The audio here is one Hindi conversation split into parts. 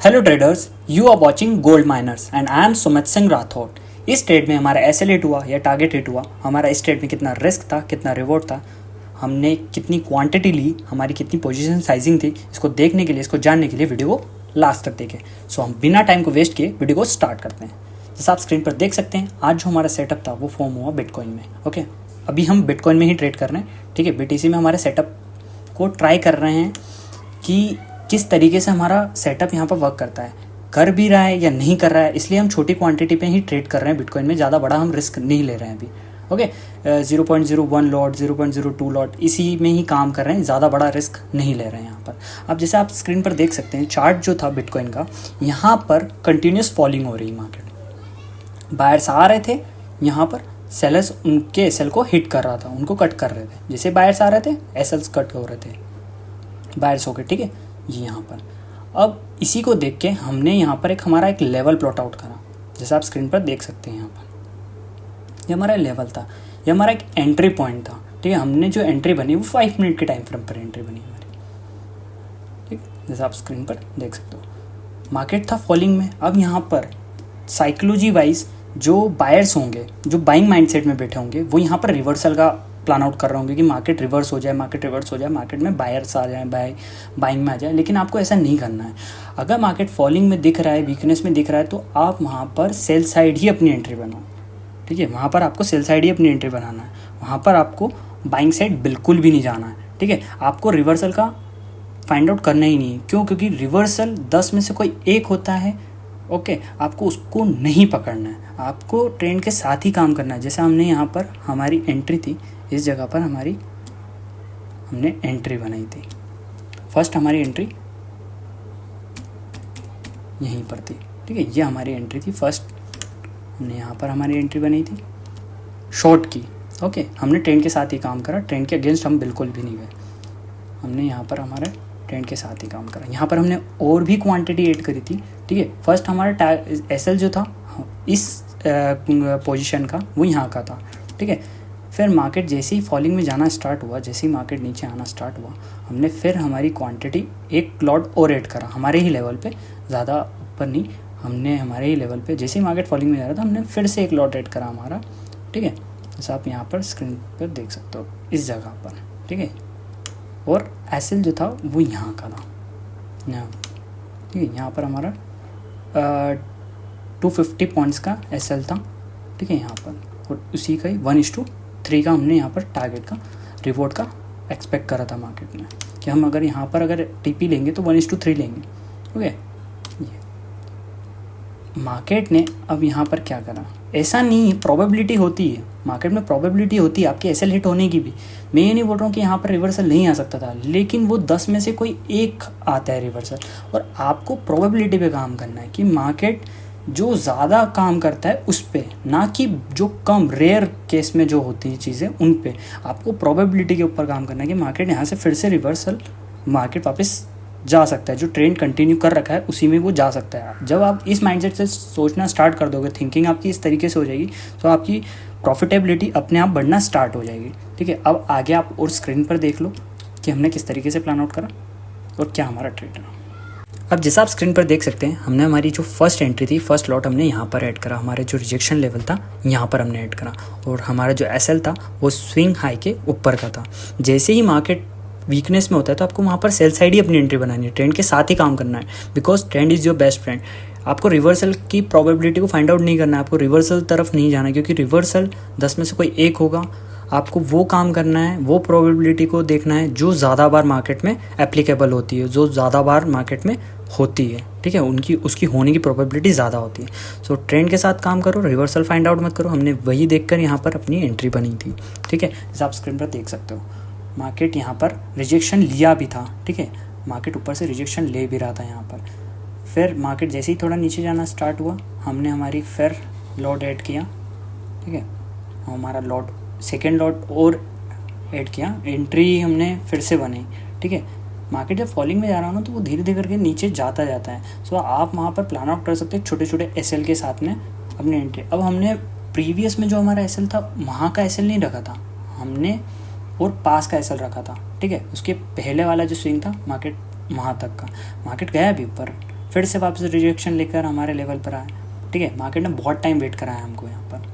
Hello traders, you are watching gold miners and I am Sumit Singh Rathore. इस ट्रेड में हमारा एसएल हिट हुआ या टारगेट हिट हुआ, हमारा इस ट्रेड में कितना रिस्क था, कितना रिवॉर्ड था, हमने कितनी क्वांटिटी ली, हमारी कितनी पोजीशन साइजिंग थी, इसको देखने के लिए, इसको जानने के लिए वीडियो को लास्ट तक देखें। सो हम बिना टाइम को वेस्ट किए वीडियो को स्टार्ट करते हैं। जैसा आप स्क्रीन पर देख सकते हैं, आज जो हमारा सेटअप था वो फॉर्म हुआ बिटकॉइन में। ओके, अभी हम बिटकॉइन में ही ट्रेड कर रहे हैं। ठीक है, बीटीसी में हमारे सेटअप को ट्राई कर रहे हैं कि किस तरीके से हमारा सेटअप यहाँ पर वर्क करता है, कर भी रहा है या नहीं कर रहा है। इसलिए हम छोटी क्वांटिटी पे ही ट्रेड कर रहे हैं बिटकॉइन में, ज़्यादा बड़ा हम रिस्क नहीं ले रहे हैं अभी। ओके, 0.01 लॉट, 0.02 लॉट, इसी में ही काम कर रहे हैं, ज़्यादा बड़ा रिस्क नहीं ले रहे हैं यहाँ पर। अब जैसे आप स्क्रीन पर देख सकते हैं, चार्ट जो था बिटकॉइन का, यहाँ पर कंटिन्यूस फॉलिंग हो रही है मार्केट। बायर्स आ रहे थे, यहाँ पर सेलर्स उनके एसएल को हिट कर रहा था, उनको कट कर रहे थे। जैसे बायर्स आ रहे थे, एसएल्स कट हो रहे थे, बायर्स हो गए। ठीक है, ये यहाँ पर अब इसी को देख के हमने यहाँ पर हमारा एक लेवल प्लॉट आउट करा, जैसे आप स्क्रीन पर देख सकते हैं। यहाँ पर ये हमारा लेवल था, ये हमारा एक एंट्री पॉइंट था। ठीक है, हमने जो एंट्री बनी वो 5 मिनट के टाइम फ्रेम पर एंट्री बनी हमारी। ठीक, जैसे आप स्क्रीन पर देख सकते हो, मार्केट था फॉलिंग में। अब यहाँ पर साइकोलॉजी वाइज जो बायर्स होंगे, जो बाइंग माइंडसेट में बैठे होंगे, वो यहाँ पर रिवर्सल का प्लान आउट कर रहे होंगे कि मार्केट रिवर्स हो जाए, मार्केट में बायर्स आ जाए, बाइंग में आ जाए। लेकिन आपको ऐसा नहीं करना है। अगर मार्केट फॉलिंग में दिख रहा है, वीकनेस में दिख रहा है, तो आप वहाँ पर सेल साइड ही अपनी एंट्री बनाओ। ठीक है, वहाँ पर आपको सेल साइड ही अपनी एंट्री बनाना है, वहाँ पर आपको बाइंग साइड बिल्कुल भी नहीं जाना है। ठीक है, आपको रिवर्सल का फाइंड आउट करना ही नहीं है। क्यों? क्योंकि रिवर्सल 10 में से कोई एक होता है। ओके, आपको उसको नहीं पकड़ना है, आपको ट्रेंड के साथ ही काम करना है। जैसे हमने यहाँ पर हमारी एंट्री थी, इस जगह पर हमने एंट्री बनाई थी। फर्स्ट हमारी एंट्री यहीं पर थी। ठीक है, ये हमारी एंट्री थी फर्स्ट, हमने यहाँ पर हमारी एंट्री बनाई थी शॉर्ट की। ओके, हमने ट्रेंड के साथ ही काम करा, ट्रेंड के अगेंस्ट हम बिल्कुल भी नहीं गए। हमने यहाँ पर हमारे ट्रेंड के साथ ही काम करा। यहाँ पर हमने और भी क्वांटिटी ऐड करी थी। ठीक है, फर्स्ट हमारा एसएल जो था इस पोजीशन का, वो यहाँ का था। ठीक है, फिर मार्केट जैसे ही फॉलिंग में जाना स्टार्ट हुआ, जैसे ही मार्केट नीचे आना स्टार्ट हुआ, हमने फिर हमारी क्वांटिटी एक लॉट और ऐड करा हमारे ही लेवल पे, ज़्यादा ऊपर नहीं, हमने हमारे ही लेवल पे। जैसे ही मार्केट फॉलिंग में जा रहा था, हमने फिर से एक लॉट ऐड करा हमारा। ठीक है, जैसे आप यहाँ पर स्क्रीन पर देख सकते हो, इस जगह पर। ठीक है, और एसएल जो था वो यहाँ का था, यहाँ। ठीक है, यहाँ पर हमारा 250 पॉइंट्स का एसएल था। ठीक है, यहाँ पर, और उसी का ही 1:3 का हमने यहाँ पर टारगेट का रिवॉर्ड का एक्सपेक्ट करा था मार्केट में, कि हम अगर यहाँ पर अगर टीपी लेंगे तो 1:3 लेंगे। ओके, मार्केट ने अब यहाँ पर क्या करा, ऐसा नहीं है, प्रोबेबिलिटी होती है मार्केट में, प्रोबेबिलिटी होती है आपके एसएल हिट होने की भी। मैं ये नहीं बोल रहा हूँ कि यहाँ पर रिवर्सल नहीं आ सकता था, लेकिन वो 10 में से कोई एक आता है रिवर्सल, और आपको प्रोबेबिलिटी पे काम करना है कि मार्केट जो ज़्यादा काम करता है उस पे, ना कि जो कम रेयर केस में जो होती है चीज़ें उन पे। आपको प्रोबेबिलिटी के ऊपर काम करना है कि मार्केट यहाँ से फिर से रिवर्सल, मार्केट वापस जा सकता है, जो ट्रेंड कंटिन्यू कर रखा है उसी में वो जा सकता है। जब आप इस माइंडसेट से सोचना स्टार्ट कर दोगे, थिंकिंग आपकी इस तरीके से हो जाएगी, तो आपकी प्रॉफिटेबिलिटी अपने आप बढ़ना स्टार्ट हो जाएगी। ठीक है, अब आगे आप और स्क्रीन पर देख लो कि हमने किस तरीके से प्लान आउट करा और क्या हमारा ट्रेड है। अब जैसा आप स्क्रीन पर देख सकते हैं, हमने हमारी जो फर्स्ट एंट्री थी, फर्स्ट लॉट हमने यहाँ पर ऐड करा, हमारे जो रिजेक्शन लेवल था यहाँ पर हमने ऐड करा, और हमारा जो एसएल था वो स्विंग हाई के ऊपर का था। जैसे ही मार्केट वीकनेस में होता है तो आपको वहाँ पर सेल साइड ही अपनी एंट्री बनानी है, ट्रेंड के साथ ही काम करना है, because trend is your best friend. आपको रिवर्सल की प्रोबेबिलिटी को फाइंड आउट नहीं करना है, आपको रिवर्सल तरफ नहीं जाना है, क्योंकि रिवर्सल 10 में से कोई एक होगा। आपको वो काम करना है, वो प्रोबेबिलिटी को देखना है जो ज़्यादा बार मार्केट में एप्लीकेबल होती है, जो ज़्यादा बार मार्केट में होती है। ठीक है, उसकी होने की प्रोबेबिलिटी ज़्यादा होती है। सो ट्रेंड के साथ काम करो, रिवर्सल फाइंड आउट मत करो। हमने वही देखकर यहाँ पर अपनी एंट्री बनी थी। ठीक है, जैसे आप स्क्रीन पर देख सकते हो, मार्केट यहाँ पर रिजेक्शन लिया भी था। ठीक है, मार्केट ऊपर से रिजेक्शन ले भी रहा था यहाँ पर। फिर मार्केट जैसे ही थोड़ा नीचे जाना स्टार्ट हुआ, हमने हमारी फिर लॉट ऐड किया। ठीक है, हमारा लॉट सेकेंड लॉट और ऐड किया, एंट्री हमने फिर से बनाई। ठीक है, मार्केट जब फॉलिंग में जा रहा हो ना, तो वो धीरे धीरे करके नीचे जाता है। सो आप वहाँ पर प्लान आउट कर सकते हैं छोटे छोटे एसएल के साथ में अपनी एंट्री। अब हमने प्रीवियस में जो हमारा एसएल था, वहाँ का एसएल नहीं रखा था हमने, और पास का एसएल रखा था। ठीक है, उसके पहले वाला जो स्विंग था मार्केट वहाँ तक का, मार्केट गया भी ऊपर, फिर से वापस रिजेक्शन लेकर हमारे लेवल पर आए, ठीक है। मार्केट ने बहुत टाइम वेट कराया हमको यहाँ पर।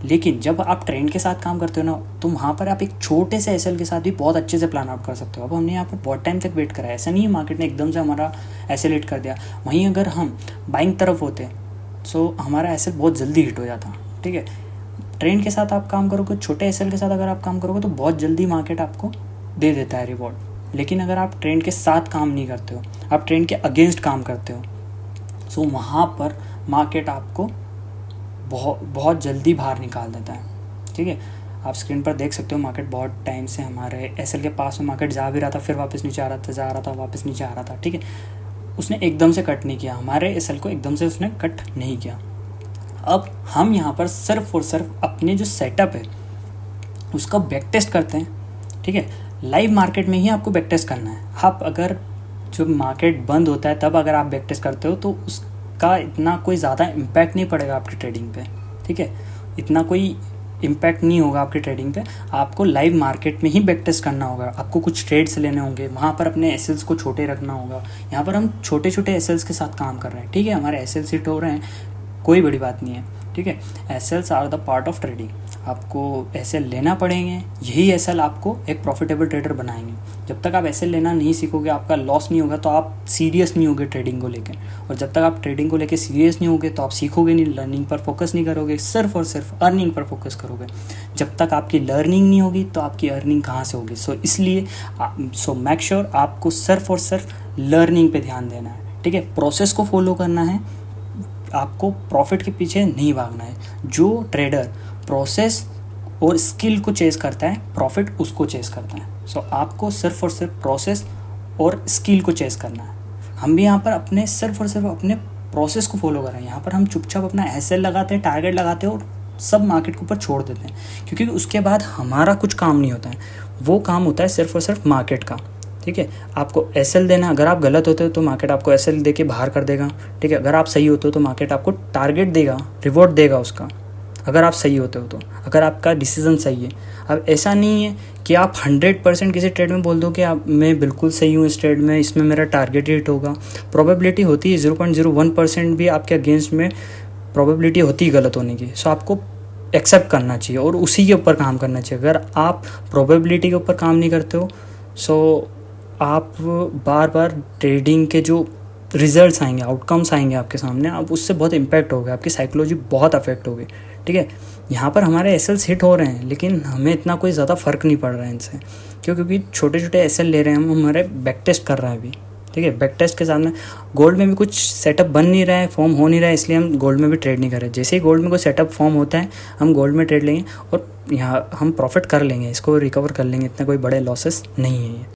लेकिन जब आप ट्रेंड के साथ काम करते हो ना, तो वहाँ पर आप एक छोटे से एसएल के साथ भी बहुत अच्छे से प्लान आउट कर सकते हो। अब हमने यहाँ पर बहुत टाइम तक वेट करा है, ऐसा नहीं है मार्केट ने एकदम से हमारा एसएल हिट कर दिया। वहीं अगर हम बाइंग तरफ होते सो हमारा एसएल बहुत जल्दी हिट हो जाता, ठीक है। ट्रेंड के साथ आप काम करोगे, छोटे एसएल के साथ अगर आप काम करोगे तो बहुत जल्दी मार्केट आपको दे देता है रिवॉर्ड। लेकिन अगर आप ट्रेंड के साथ काम नहीं करते हो, आप ट्रेंड के अगेंस्ट काम करते हो, सो वहाँ पर मार्केट आपको बहुत जल्दी बाहर निकाल देता है, ठीक है। आप स्क्रीन पर देख सकते हो मार्केट बहुत टाइम से हमारे एसएल के पास में मार्केट जा भी रहा था, फिर वापस नीचे आ रहा था, जा रहा था, वापस नीचे आ रहा था, ठीक है। उसने एकदम से कट नहीं किया, हमारे एसएल को एकदम से उसने कट नहीं किया। अब हम यहाँ पर सिर्फ और सिर्फ अपने जो सेटअप है उसका बैक टेस्ट करते हैं, ठीक है। लाइव मार्केट में ही आपको बैक टेस्ट करना है। आप अगर जब मार्केट बंद होता है तब अगर आप बैक टेस्ट करते हो तो उसका इतना कोई ज़्यादा इम्पैक्ट नहीं पड़ेगा आपकी ट्रेडिंग पे, ठीक है। इतना कोई इम्पैक्ट नहीं होगा आपकी ट्रेडिंग पे। आपको लाइव मार्केट में ही बैक टेस्ट करना होगा। आपको कुछ ट्रेड्स लेने होंगे, वहाँ पर अपने एसएल्स को छोटे रखना होगा। यहाँ पर हम छोटे छोटे एसएल्स के साथ काम कर रहे हैं, ठीक है। हमारे एसएल्स हिट हो रहे हैं, कोई बड़ी बात नहीं है, ठीक है। SLs are the part of trading. आपको एसएल लेना पड़ेंगे, यही एसएल आपको एक प्रॉफिटेबल ट्रेडर बनाएंगे। जब तक आप एसएल लेना नहीं सीखोगे, आपका लॉस नहीं होगा, तो आप सीरियस नहीं होगे ट्रेडिंग को लेकर। और जब तक आप ट्रेडिंग को लेकर सीरियस नहीं होगे तो आप सीखोगे नहीं, लर्निंग पर फोकस नहीं करोगे, सिर्फ और सिर्फ अर्निंग पर फोकस करोगे। जब तक आपकी लर्निंग नहीं होगी तो आपकी अर्निंग कहाँ से होगी। सो इसलिए मेक श्योर आपको सिर्फ और सिर्फ लर्निंग पे ध्यान देना है, ठीक है। प्रोसेस को फॉलो करना है, आपको प्रॉफिट के पीछे नहीं भागना है। जो ट्रेडर प्रोसेस और स्किल को चेस करता है, प्रॉफिट उसको चेस करता है। सो आपको सिर्फ और सिर्फ प्रोसेस और स्किल को चेस करना है। हम भी यहाँ पर अपने सिर्फ और सिर्फ अपने प्रोसेस को फॉलो कर रहे हैं। यहाँ पर हम चुपचाप अपना एसएल लगाते हैं, टारगेट लगाते हैं और सब मार्केट के ऊपर छोड़ देते हैं, क्योंकि उसके बाद हमारा कुछ काम नहीं होता है। वो काम होता है सिर्फ और सिर्फ मार्केट का, ठीक है। आपको एसएल देना, अगर आप गलत होते हो तो मार्केट आपको एसएल दे के बाहर कर देगा, ठीक है। अगर आप सही होते हो तो मार्केट आपको टारगेट देगा, रिवॉर्ड देगा उसका, अगर आप सही होते हो तो, अगर आपका डिसीजन सही है। अब ऐसा नहीं है कि आप 100% किसी ट्रेड में बोल दो कि आप मैं बिल्कुल सही हूँ इस ट्रेड में, इसमें मेरा टारगेट हिट होगा। प्रोबेबिलिटी होती है 0.01% भी आपके अगेंस्ट में प्रोबेबिलिटी होती है गलत होने की। सो आपको एक्सेप्ट करना चाहिए और उसी के ऊपर काम करना चाहिए। अगर आप प्रोबेबिलिटी के ऊपर काम नहीं करते हो, सो आप बार बार ट्रेडिंग के जो रिजल्ट्स आएंगे, आउटकम्स आएंगे आपके सामने, आप उससे बहुत इम्पैक्ट होगा, आपकी साइकोलॉजी बहुत अफेक्ट होगी, ठीक है। यहाँ पर हमारे एसएल्स हिट हो रहे हैं लेकिन हमें इतना कोई ज़्यादा फ़र्क नहीं पड़ रहा है इनसे, क्योंकि छोटे छोटे एसएल ले रहे हैं हम, हमारे बैक टेस्ट कर रहे हैं अभी, ठीक है। बैक टेस्ट के सामने गोल्ड में भी कुछ सेटअप बन नहीं रहा है, फॉर्म हो नहीं रहा है, इसलिए हम गोल्ड में भी ट्रेड नहीं कर रहे। जैसे ही गोल्ड में कोई सेटअप फॉर्म होता है हम गोल्ड में ट्रेड लेंगे और यहाँ हम प्रॉफिट कर लेंगे, इसको रिकवर कर लेंगे, इतने कोई बड़े लॉसेस नहीं है।